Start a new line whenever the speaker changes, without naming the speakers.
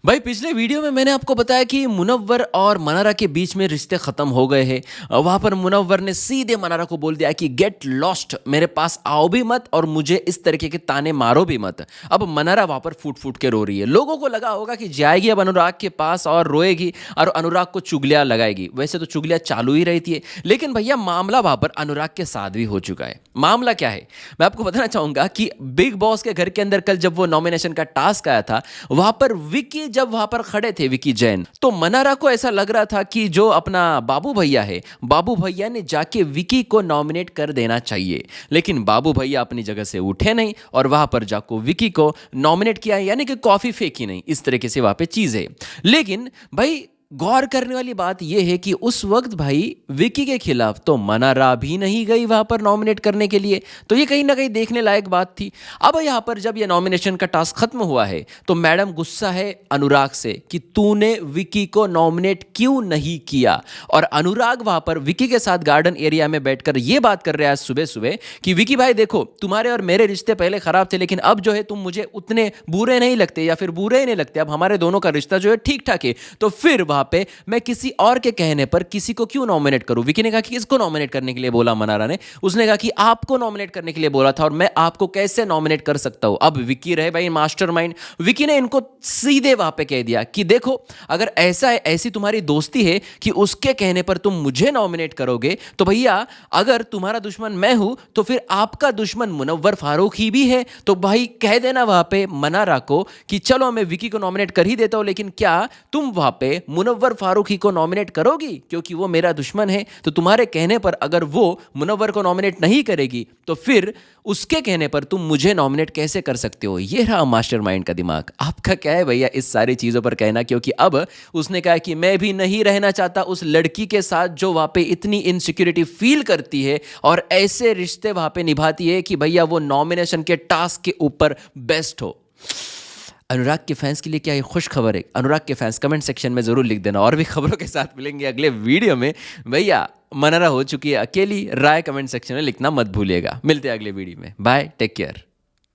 भाई पिछले वीडियो में मैंने आपको बताया कि मुनव्वर और मनारा के बीच में रिश्ते ख़त्म हो गए हैं। वहाँ पर मुनव्वर ने सीधे मनारा को बोल दिया कि गेट लॉस्ट, मेरे पास आओ भी मत और मुझे इस तरीके के ताने मारो भी मत। अब मनारा वहाँ पर फूट फूट के रो रही है। लोगों को लगा होगा कि जाएगी अब अनुराग के पास और रोएगी और अनुराग को चुगलियाँ लगाएगी। वैसे तो चुगलियाँ चालू ही रहती है, लेकिन भैया मामला वहाँ पर अनुराग के साथ भी हो चुका है। मामला क्या है मैं आपको बताना चाहूँगा कि बिग बॉस के घर के अंदर कल जब वो नॉमिनेशन का टास्क आया था, वहाँ पर विकी जब वहां पर खड़े थे, विकी जैन, तो मनारा को ऐसा लग रहा था कि जो अपना बाबू भैया है, बाबू भैया ने जाके विकी को नॉमिनेट कर देना चाहिए। लेकिन बाबू भैया अपनी जगह से उठे नहीं और वहां पर जाको विकी को नॉमिनेट किया, यानी कि कॉफी फेंकी नहीं। इस तरीके से वहां पे चीज है। लेकिन भाई गौर करने वाली बात यह है कि उस वक्त भाई विकी के खिलाफ तो मनारा भी नहीं गई वहां पर नॉमिनेट करने के लिए, तो ये कहीं ना कहीं देखने लायक बात थी। अब यहां पर जब ये नॉमिनेशन का टास्क खत्म हुआ है तो मैडम गुस्सा है अनुराग से कि तूने विकी को नॉमिनेट क्यों नहीं किया। और अनुराग वहां पर विकी के साथ गार्डन एरिया में बैठकर ये बात कर रहा है सुबह सुबह कि विकी भाई देखो, तुम्हारे और मेरे रिश्ते पहले खराब थे, लेकिन अब जो है तुम मुझे उतने बुरे नहीं लगते, या फिर बुरे ही नहीं लगते, अब हमारे दोनों का रिश्ता जो है ठीक ठाक है। तो फिर पे मैं किसी और के कहने पर किसी को क्यों नॉमिनेट करूं। विकी ने कहा कि किसको नॉमिनेट करने के लिए बोला मनारा ने? उसने कहा कि आपको नॉमिनेट करने के लिए बोला था और मैं आपको कैसे नॉमिनेट कर सकता हूं। अब विकी रहे भाई मास्टरमाइंड, विकी ने इनको सीधे वहां पे कह दिया कि देखो, अगर ऐसा है, ऐसी तुम्हारी दोस्ती है कि उसके कहने पर तुम मुझे नॉमिनेट करोगे, तो भैया अगर तुम्हारा दुश्मन मैं हूं तो फिर आपका दुश्मन मुनव्वर फारूक ही भी है। तो भाई कह देना वहां पे मनारा को कि चलो मैं विकी को नॉमिनेट कर ही देता हूं, लेकिन क्या तुम वहां पे मुनव्वर फारूकी को नॉमिनेट करोगी? क्योंकि वो मेरा दुश्मन है। तो तुम्हारे कहने पर अगर वो मुनव्वर को नॉमिनेट नहीं करेगी तो फिर उसके कहने पर तुम मुझे नॉमिनेट कैसे कर सकते हो? ये रहा मास्टरमाइंड का दिमाग। आपका क्या है भैया इस सारी चीजों पर कहना? क्योंकि अब उसने कहा कि मैं भी नहीं रहना चाहता उस लड़की के साथ जो वहां पे इतनी इनसिक्योरिटी फील करती है और ऐसे रिश्ते वहां पे निभाती है कि भैया वो नॉमिनेशन के टास्क के ऊपर बेस्ट हो। अनुराग के फैंस के लिए क्या ये खुश खबर है? अनुराग के फैंस कमेंट सेक्शन में जरूर लिख देना। और भी खबरों के साथ मिलेंगे अगले वीडियो में। भैया मनारा हो चुकी है अकेली, राय कमेंट सेक्शन में लिखना मत भूलिएगा। मिलते हैं अगले वीडियो में। Bye, take care.